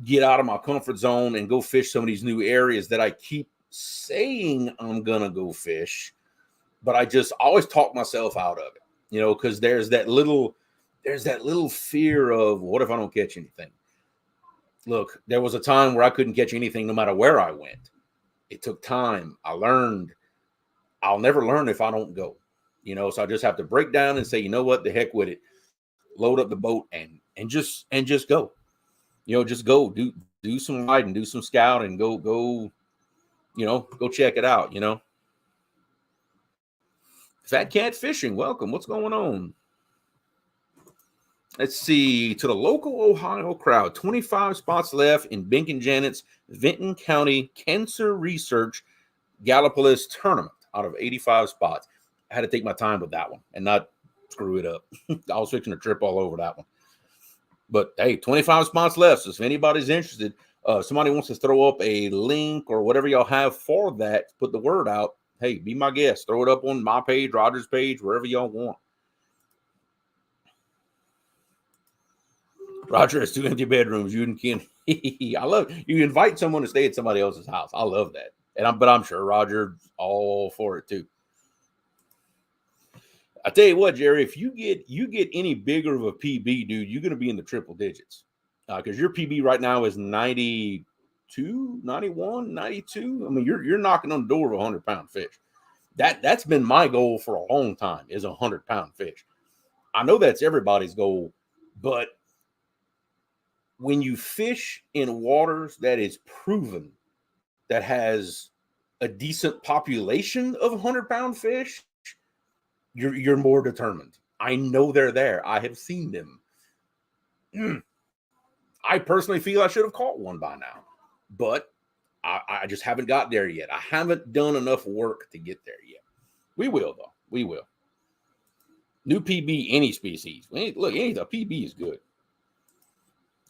get out of my comfort zone and go fish some of these new areas that I keep saying I'm going to go fish, but I always talk myself out of it, because there's that little fear of what if I don't catch anything? Look, there was a time where I couldn't catch anything no matter where I went. It took time. I learned. I'll never learn if I don't go, so I just have to break down and say, you know what, the heck with it. Load up the boat and just go, just go do some riding, do some scouting, go check it out, Fat Cat Fishing, welcome. What's going on? Let's see, to the local Ohio crowd, 25 spots left in Bink and Janet's Vinton County Cancer Research Gallipolis tournament out of 85 spots. I had to take my time with that one and not screw it up. I was fixing to trip all over that one. But hey, 25 spots left. So if anybody's interested, somebody wants to throw up a link or whatever y'all have for that, put the word out. Hey, be my guest. Throw it up on my page, Roger's page, wherever y'all want. Roger has 2 empty bedrooms. You can I love you invite someone to stay at somebody else's house. I love that. But I'm sure Roger's all for it too. I tell you what, Jerry, if you get any bigger of a PB, dude, you're going to be in the triple digits. Because your PB right now is 92, 91, 92. I mean, you're knocking on the door of a 100-pound fish. That's been my goal for a long time, is a 100-pound fish. I know that's everybody's goal, but when you fish in waters that is proven, that has a decent population of 100-pound fish, you're more determined. I know they're there. I have seen them. I personally feel I should have caught one by now, but I just haven't got there yet. I haven't done enough work to get there yet. We will, though. We will. New PB, any species. Look, the PB is good.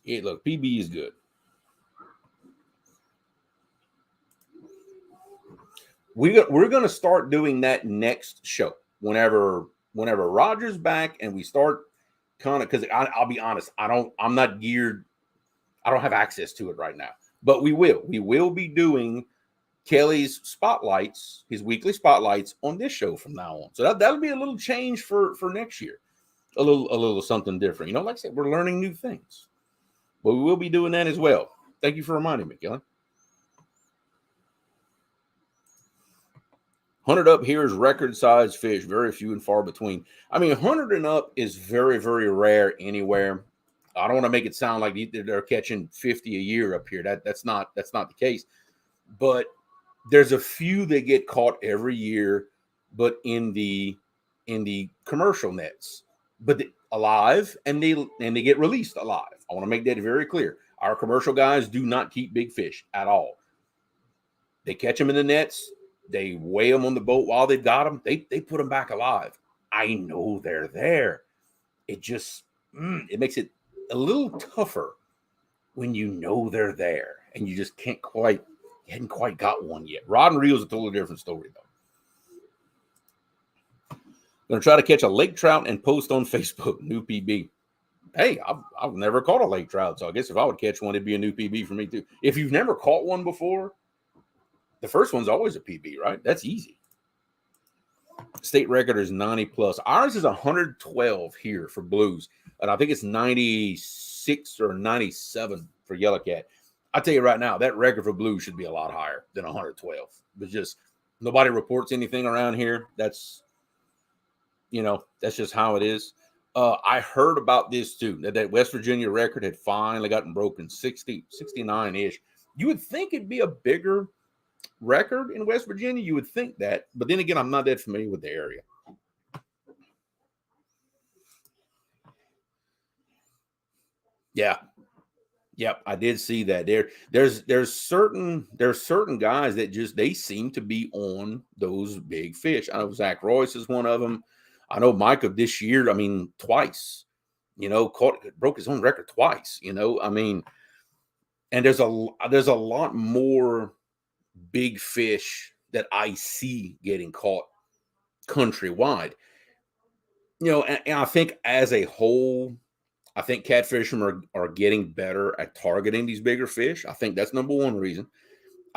Look, PB is good. We're going to start doing that next show whenever Roger's back and we start kind of, because I'll be honest, I'm not geared. I don't have access to it right now, but we will be doing Kelly's spotlights, his weekly spotlights on this show from now on. So that'll be a little change for next year, a little something different. Like I said, we're learning new things, but we will be doing that as well. Thank you for reminding me, Kelly. 100 up here is record size fish, very few and far between. I mean, 100 and up is very, very rare anywhere. I don't want to make it sound like they're catching 50 a year up here. That's not the case. But there's a few that get caught every year, but in the commercial nets, but alive, and they get released alive. I want to make that very clear. Our commercial guys do not keep big fish at all. They catch them in the nets. They weigh them on the boat while they've got them. They put them back alive. I know they're there. It just it makes it a little tougher when you know they're there and you just hadn't quite got one yet. Rod and reel is a totally different story, though. I'm going to try to catch a lake trout and post on Facebook. New PB. Hey, I've never caught a lake trout, so I guess if I would catch one, it'd be a new PB for me too. If you've never caught one before, the first one's always a PB, right? That's easy. State record is 90 plus. Ours is 112 here for blues, and I think it's 96 or 97 for yellowcat. I tell you right now, that record for blues should be a lot higher than 112. But just nobody reports anything around here. That's just how it is. I heard about this too, that West Virginia record had finally gotten broken, 69-ish. You would think it'd be a bigger record in West Virginia. You would think that, but then again, I'm not that familiar with the area. Yeah. Yep, I did see that. There's certain guys that they seem to be on those big fish. I know Zach Royce is one of them. I know Micah this year, twice, broke his own record twice, and there's a lot more big fish that I see getting caught countrywide. And I think as a whole, I think catfishermen are getting better at targeting these bigger fish. I think that's number one reason.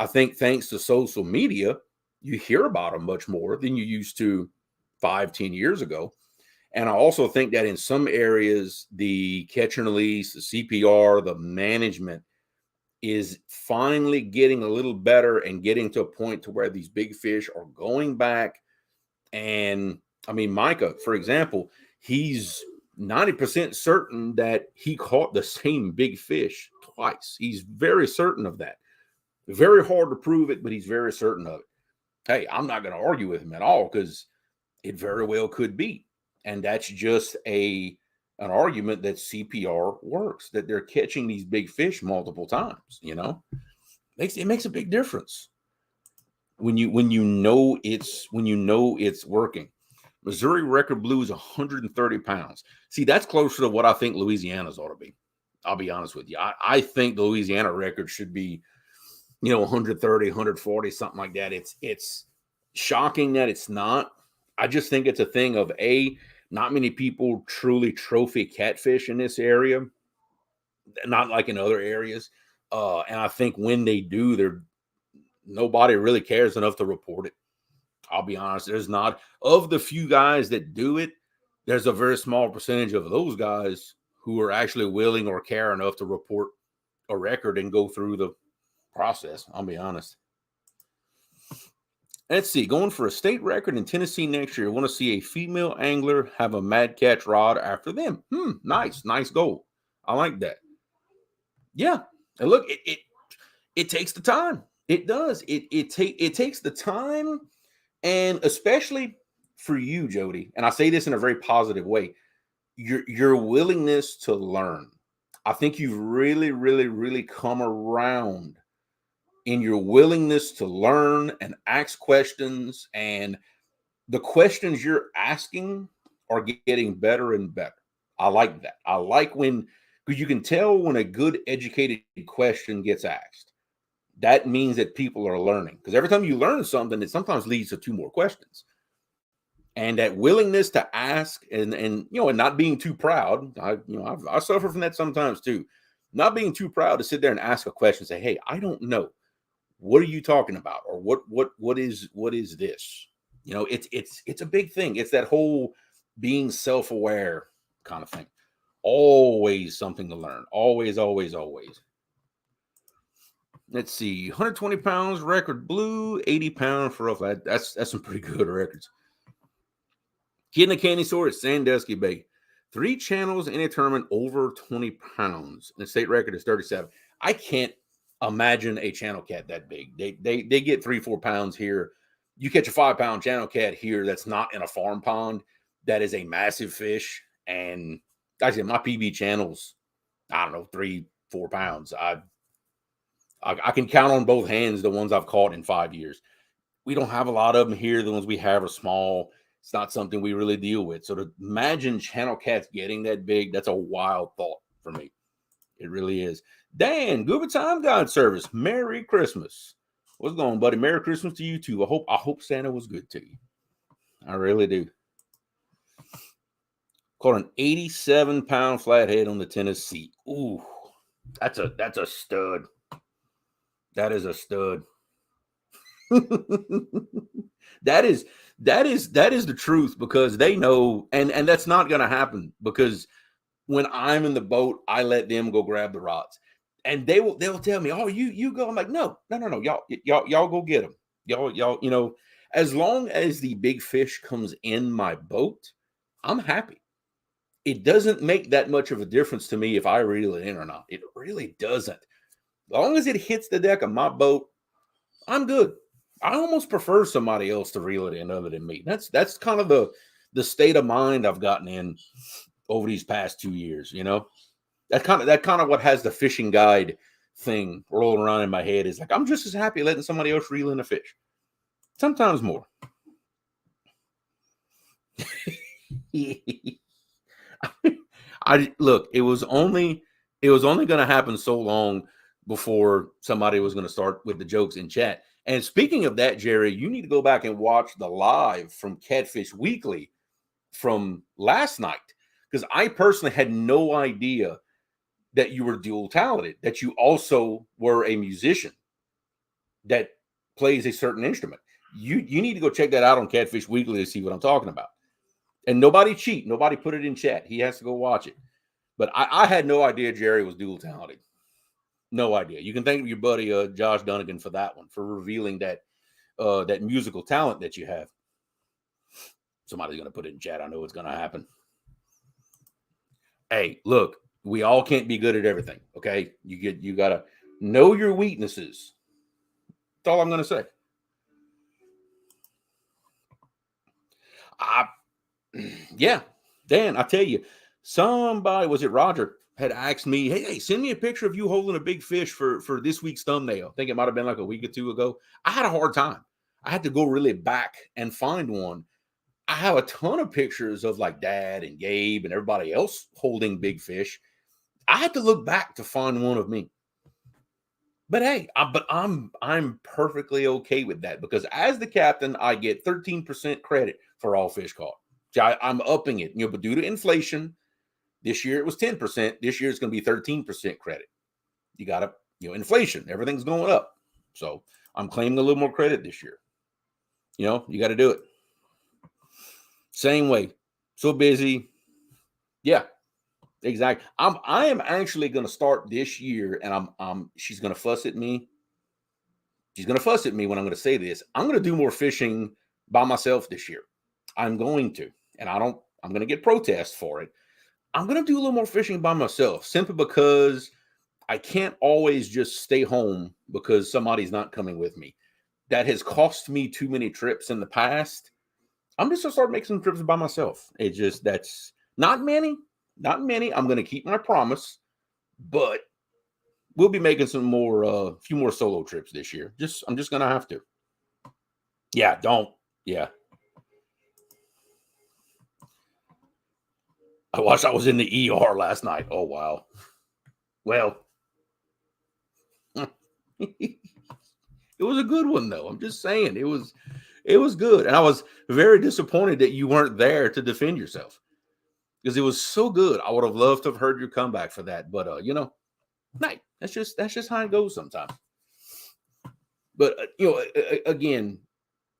I think thanks to social media, you hear about them much more than you used to 5-10 years ago. And I also think that in some areas, the catch and release, the CPR, the management is finally getting a little better and getting to a point to where these big fish are going back. And Micah, for example, he's 90% certain that he caught the same big fish twice. He's very certain of that. Very hard to prove it, but he's very certain of it. Hey, I'm not going to argue with him at all because it very well could be. And that's just an argument that CPR works, that they're catching these big fish multiple times, It makes a big difference when you know it's working. Missouri record blue is 130 pounds. See, that's closer to what I think Louisiana's ought to be. I'll be honest with you. I think the Louisiana record should be, 130, 140, something like that. It's shocking that it's not. I just think it's a thing of not many people truly trophy catfish in this area, not like in other areas. And I think when they do, nobody really cares enough to report it. I'll be honest, there's not. Of the few guys that do it, there's a very small percentage of those guys who are actually willing or care enough to report a record and go through the process. I'll be honest. Let's see. Going for a state record in Tennessee next year. I want to see a female angler have a mad catch rod after them. Nice goal. I like that. Yeah. And look, it takes the time. It does. It takes the time. And especially for you, Jody, and I say this in a very positive way, your willingness to learn. I think you've really, really, really come around in your willingness to learn and ask questions. And the questions you're asking are getting better and better. I like that. I like when, because you can tell when a good educated question gets asked. That means that people are learning. Because every time you learn something, it sometimes leads to two more questions. And that willingness to ask and not being too proud. I suffer from that sometimes too. Not being too proud to sit there and ask a question, say, hey, I don't know. What are you talking about? Or what is this? It's a big thing. It's that whole being self-aware kind of thing. Always something to learn. Always, always, always. Let's see. 120 pounds record blue, 80 pounds for rough. That's some pretty good records. Kid in a candy store at Sandusky Bay. 3 channels in a tournament over 20 pounds. The state record is 37. I can't imagine a channel cat that big. They get 3-4 pounds here. You catch a 5-pound channel cat here that's not in a farm pond. That is a massive fish. And I said my PB channels, I don't know, 3-4 pounds. I can count on both hands the ones I've caught in 5 years. We don't have a lot of them here. The ones we have are small. It's not something we really deal with. So to imagine channel cats getting that big, that's a wild thought for me. It really is. Dan, Gooba Time God Service. Merry Christmas. What's going on, buddy? Merry Christmas to you too. I hope Santa was good to you. I really do. Caught an 87-pound flathead on the Tennessee. Ooh, that's a stud. That is a stud. That is the truth, because they know, and that's not going to happen, because when I'm in the boat, I let them go grab the rods, and they'll tell me, "Oh, you go." I'm like, no, y'all go get them. Y'all, as long as the big fish comes in my boat, I'm happy. It doesn't make that much of a difference to me if I reel it in or not. It really doesn't. As long as it hits the deck of my boat, I'm good. I almost prefer somebody else to reel it in other than me. That's kind of the state of mind I've gotten in over these past 2 years. That kind of what has the fishing guide thing rolling around in my head is like, I'm just as happy letting somebody else reel in a fish. Sometimes more. Look, it was only going to happen so long before somebody was going to start with the jokes in chat. And speaking of that, Jerry, you need to go back and watch the live from Catfish Weekly from last night, because I personally had no idea that you were dual talented, that you also were a musician that plays a certain instrument. You need to go check that out on Catfish Weekly to see what I'm talking about. And nobody cheat. Nobody put it in chat. He has to go watch it. But I had no idea Jerry was dual talented. No idea. You can thank your buddy Josh Dunnigan for that one, for revealing that musical talent that you have. Somebody's going to put it in chat. I know it's going to happen. Hey, look, we all can't be good at everything, okay? You got to know your weaknesses. That's all I'm going to say. Yeah, Dan, I tell you, somebody, was it Roger, had asked me, hey, send me a picture of you holding a big fish for this week's thumbnail. I think it might have been like a week or two ago. I had a hard time. I had to go really back and find one. I have a ton of pictures of like Dad and Gabe and everybody else holding big fish. I had to look back to find one of me. But hey, I'm perfectly okay with that, because as the captain, I get 13% credit for all fish caught. I'm upping it, but due to inflation, this year it was 10%. This year it's going to be 13% credit. You got to, inflation, everything's going up. So I'm claiming a little more credit this year. You got to do it. Same way. So busy. Yeah, exactly. I am actually going to start this year, and she's going to fuss at me. She's going to fuss at me when I'm going to say this. I'm going to do more fishing by myself this year. I'm going to, and I'm going to get protests for it. I'm going to do a little more fishing by myself, simply because I can't always just stay home because somebody's not coming with me. That has cost me too many trips in the past. I'm just going to start making some trips by myself. That's not many. I'm going to keep my promise, but we'll be making some more, a few more solo trips this year. I'm just going to have to. Yeah, don't. Yeah. I was in the ER last night. Oh, wow. Well, it was a good one, though. I'm just saying it was good. And I was very disappointed that you weren't there to defend yourself because it was so good. I would have loved to have heard your comeback for that. But, that's just how it goes sometimes. But, again,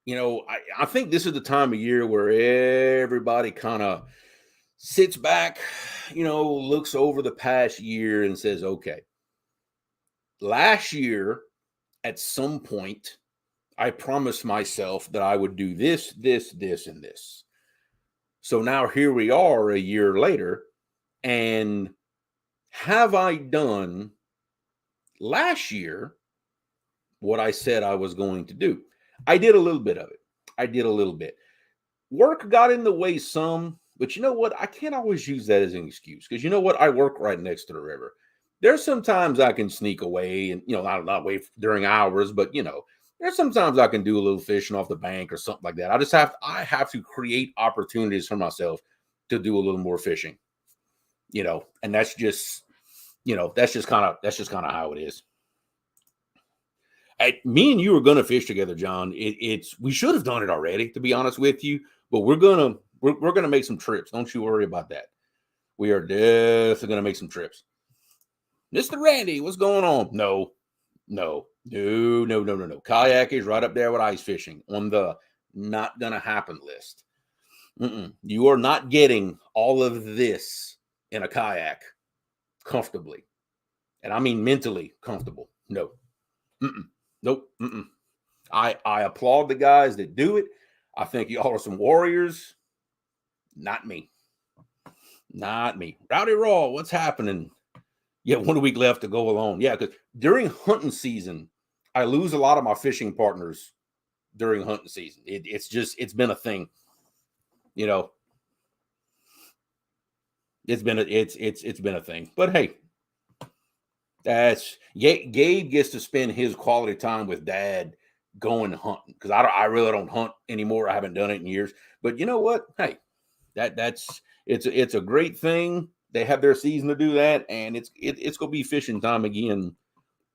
I think this is the time of year where everybody kind of sits back, looks over the past year and says, okay, last year at some point, I promised myself that I would do this, this, this, and this. So now here we are a year later. And have I done last year what I said I was going to do? I did a little bit of it. I did a little bit. Work got in the way some, but you know what? I can't always use that as an excuse because you know what? I work right next to the river. There's sometimes I can sneak away and, not away during hours, but, there's sometimes I can do a little fishing off the bank or something like that. I have to create opportunities for myself to do a little more fishing, and that's just kind of how it is. Me and you are going to fish together, John. We should have done it already, to be honest with you, but we're gonna make some trips. Don't you worry about that. We are definitely gonna make some trips. Mr. Randy, what's going on? No. Kayak is right up there with ice fishing on the not gonna happen list. You are not getting all of this in a kayak comfortably, and I mean mentally comfortable. No. Nope. I applaud the guys that do it. I think y'all are some warriors. Not me. Rowdy Raw, what's happening? Yeah, 1 week left to go alone. Yeah, because during hunting season, I lose a lot of my fishing partners during hunting season. It's been a thing. It's been a thing. But hey, Gabe gets to spend his quality time with Dad going hunting because I really don't hunt anymore. I haven't done it in years. But you know what? Hey, it's a great thing. They have their season to do that, and it's gonna be fishing time again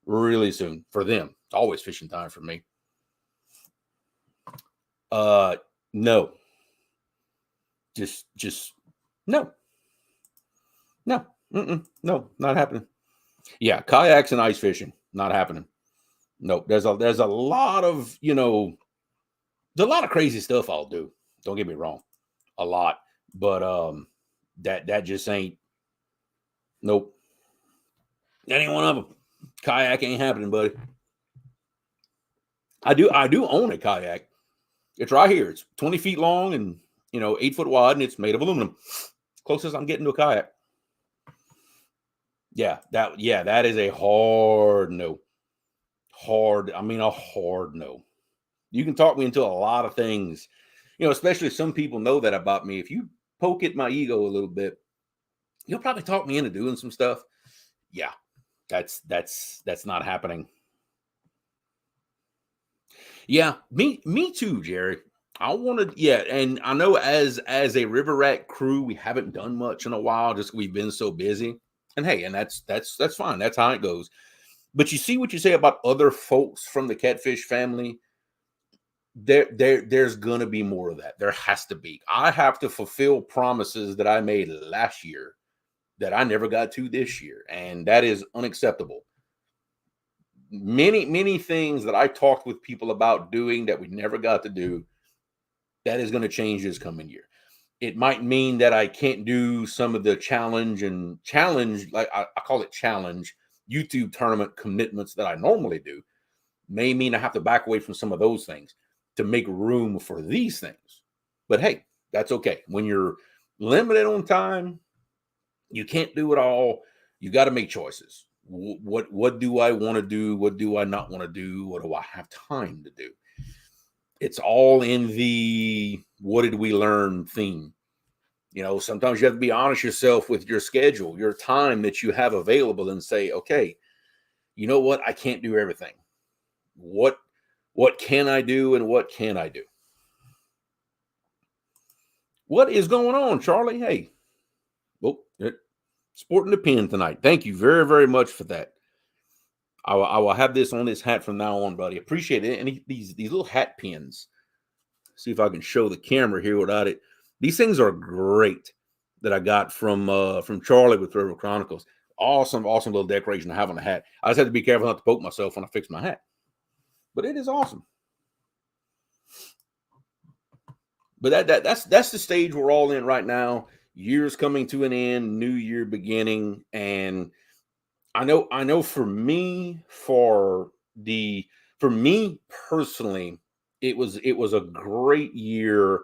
really soon for them. It's always fishing time for me. No. Just no. No, not happening. Yeah, kayaks and ice fishing, not happening. No, there's a lot of, there's a lot of crazy stuff I'll do. Don't get me wrong. A lot. But that just ain't, nope. That ain't one of them. Kayak ain't happening, buddy. I do own a kayak. It's right here. It's 20 feet long and 8 foot wide, and it's made of aluminum. Closest I'm getting to a kayak. Yeah, that is a hard no. A hard no. You can talk me into a lot of things, especially some people know that about me. If you poke at my ego a little bit, you'll probably talk me into doing some stuff. Yeah, that's not happening. Yeah, me too, Jerry. I wanted, and I know as a River Rat crew, we haven't done much in a while, just we've been so busy. And hey, and that's fine. That's how it goes. But you see what you say about other folks from the catfish family. There's gonna be more of that. There has to be. I have to fulfill promises that I made last year that I never got to this year, and that is unacceptable. Many things that I talked with people about doing that we never got to do, that is going to change this coming year. It might mean that I can't do some of the challenge, like I call it challenge, YouTube tournament commitments that I normally do. May mean I have to back away from some of those things to make room for these things. But hey, that's okay. When you're limited on time, you can't do it all. You got to make choices. What do I want to do? What do I not want to do? What do I have time to do? It's all in the what did we learn theme. Sometimes you have to be honest yourself with your schedule, your time that you have available, and say, okay, you know what? I can't do everything. What can I do and what can I do? What is going on, Charlie? Hey, Sporting the pin tonight. Thank you very, very much for that. I will have this on this hat from now on, buddy. Appreciate it. And these little hat pins. See if I can show the camera here without it. These things are great that I got from Charlie with River Chronicles. Awesome little decoration to have on the hat. I just have to be careful not to poke myself when I fix my hat. But it is awesome. But that's the stage we're all in right now. Year's coming to an end, new year beginning, and I know for me personally, it was a great year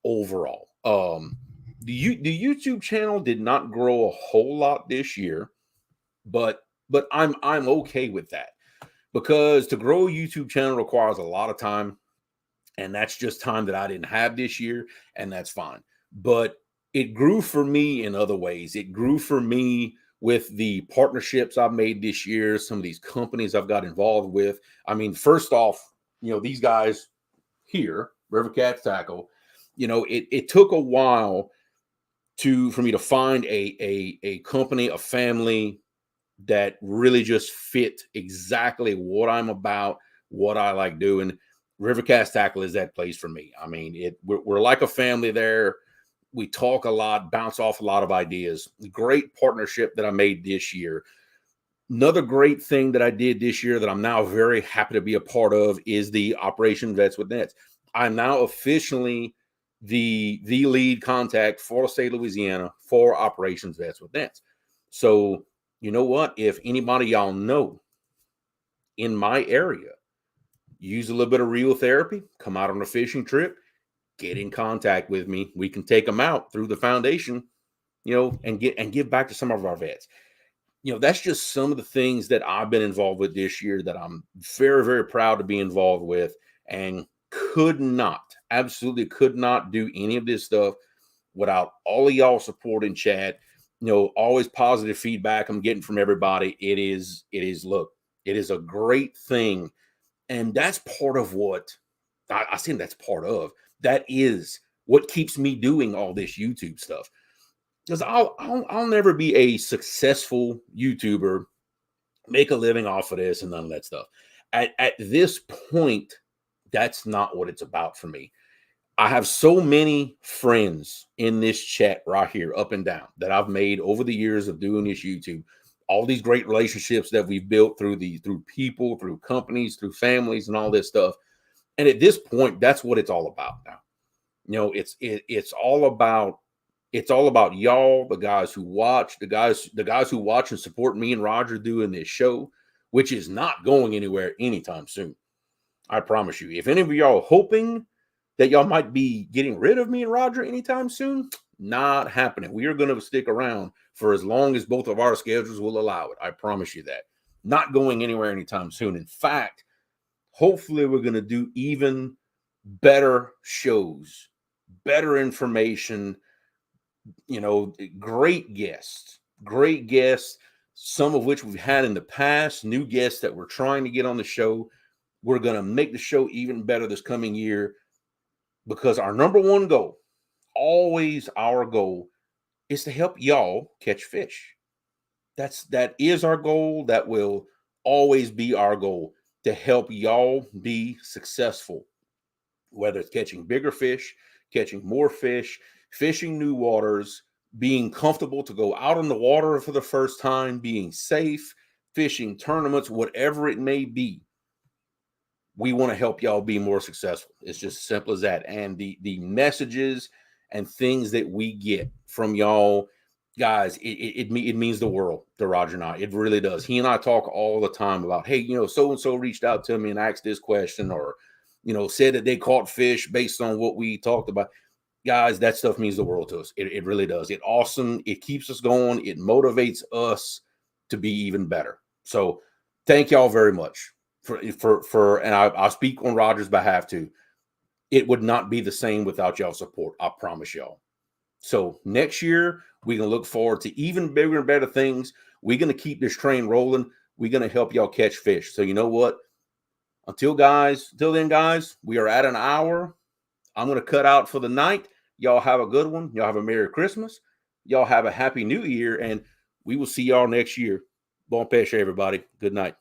overall. The YouTube channel did not grow a whole lot this year, but I'm okay with that, because to grow a YouTube channel requires a lot of time, and that's just time that I didn't have this year, and that's fine. But it grew for me in other ways. It grew for me with the partnerships I've made this year, some of these companies I've got involved with. I mean, first off, these guys here, River Cats Tackle, it took a while for me to find a company, a family that really just fit exactly what I'm about, what I like doing. River Cats Tackle is that place for me. I mean, we're like a family there. We talk a lot, bounce off a lot of ideas. Great partnership that I made this year. Another great thing that I did this year that I'm now very happy to be a part of is the Operation Vets with Nets. I'm now officially the lead contact for the state of Louisiana for Operations Vets with Nets. So, you know what? If anybody y'all know in my area use a little bit of real therapy, come out on a fishing trip, get in contact with me. We can take them out through the foundation, and give back to some of our vets. That's just some of the things that I've been involved with this year that I'm very, very proud to be involved with, and absolutely could not do any of this stuff without all of y'all support in chat. Always positive feedback I'm getting from everybody. It is a great thing. And that's part of what I think that is what keeps me doing all this YouTube stuff. Because I'll never be a successful YouTuber, make a living off of this and none of that stuff. At this point, that's not what it's about for me. I have so many friends in this chat right here, up and down, that I've made over the years of doing this YouTube. All these great relationships that we've built through people, through companies, through families, and all this stuff. And at this point, that's what it's all about now. It's all about y'all, the guys who watch, the guys who watch and support me and Roger doing this show, which is not going anywhere anytime soon. I promise you. If any of y'all hoping that y'all might be getting rid of me and Roger anytime soon, not happening. We are going to stick around for as long as both of our schedules will allow it. I promise you that. Not going anywhere anytime soon. In fact, hopefully we're going to do even better shows, better information, great guests, some of which we've had in the past, new guests that we're trying to get on the show. We're going to make the show even better this coming year, because our number one goal, always our goal, is to help y'all catch fish. That is our goal. That will always be our goal, to help y'all be successful, whether it's catching bigger fish, catching more fish, fishing new waters, being comfortable to go out on the water for the first time, being safe, fishing tournaments, whatever it may be. We want to help y'all be more successful. It's just as simple as that. And the messages and things that we get from y'all guys, it means the world to Roger and I. It really does. He and I talk all the time about, hey, so-and-so reached out to me and asked this question, or, said that they caught fish based on what we talked about. Guys, that stuff means the world to us. It really does. It's awesome. It keeps us going. It motivates us to be even better. So thank y'all very much. And I'll speak on Roger's behalf too. It would not be the same without y'all support. I promise y'all. So next year, we're going to look forward to even bigger and better things. We're going to keep this train rolling. We're going to help y'all catch fish. So you know what? Until then, guys, we are at an hour. I'm going to cut out for the night. Y'all have a good one. Y'all have a Merry Christmas. Y'all have a Happy New Year. And we will see y'all next year. Bon pêche, everybody. Good night.